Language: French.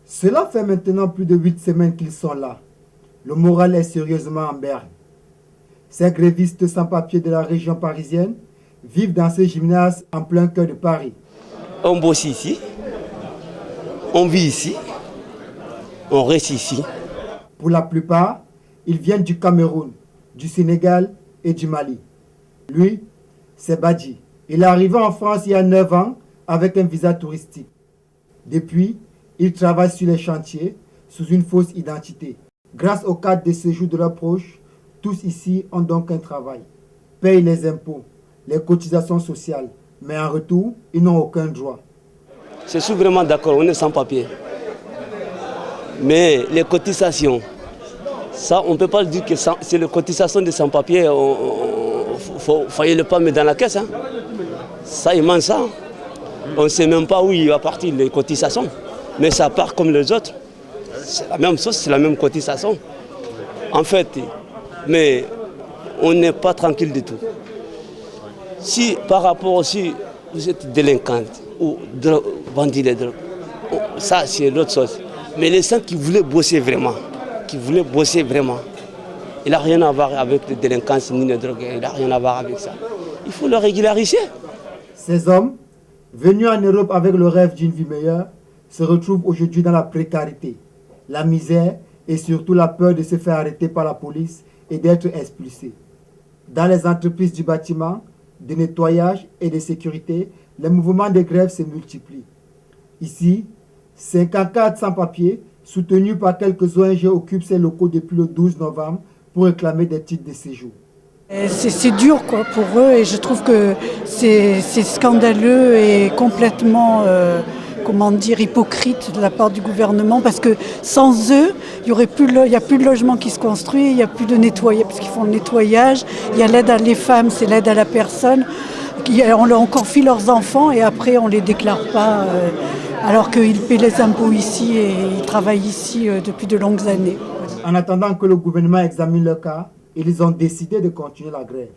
Cela fait maintenant plus de 8 semaines qu'ils sont là. Le moral est sérieusement en berne. Ces grévistes sans papier de la région parisienne vivent dans ce gymnase en plein cœur de Paris. On bosse ici, on vit ici, on reste ici. Pour la plupart, ils viennent du Cameroun, du Sénégal et du Mali. Lui, c'est Badji. Il est arrivé en France il y a 9 ans avec un visa touristique. Depuis, il travaille sur les chantiers sous une fausse identité. Grâce au cadre de séjour de leurs proches, tous ici ont donc un travail, payent les impôts, les cotisations sociales, mais en retour, ils n'ont aucun droit. Je suis vraiment d'accord, on est sans papier. Mais les cotisations, ça on ne peut pas dire que c'est les cotisations de sans-papiers, il fallait le pas mettre dans la caisse. Hein. Ça, il manque ça. On ne sait même pas où il va partir les cotisations. Mais ça part comme les autres. C'est la même chose, c'est la même cotisation. En fait, mais on n'est pas tranquille du tout. Si par rapport aussi, vous êtes délinquante ou bandit de drogue, ça c'est l'autre chose. Mais les gens qui voulaient bosser vraiment, il n'a rien à voir avec la délinquance ni la drogue, il n'a rien à voir avec ça. Il faut le régulariser. Ces hommes, venus en Europe avec le rêve d'une vie meilleure, se retrouvent aujourd'hui dans la précarité, la misère et surtout la peur de se faire arrêter par la police et d'être expulsés. Dans les entreprises du bâtiment, de nettoyage et de sécurité, les mouvements de grève se multiplient. Ici, 54 sans-papiers, soutenus par quelques ONG, occupent ces locaux depuis le 12 novembre pour réclamer des titres de séjour. C'est dur quoi, pour eux et je trouve que c'est scandaleux et complètement hypocrite de la part du gouvernement parce que sans eux, il n'y a plus de logement qui se construit, il n'y a plus de nettoyage parce qu'ils font le nettoyage, il y a l'aide à les femmes, c'est l'aide à la personne, on leur confie leurs enfants et après on ne les déclare pas alors qu'ils paient les impôts ici et ils travaillent ici depuis de longues années. En attendant que le gouvernement examine leur cas, ils ont décidé de continuer la grève.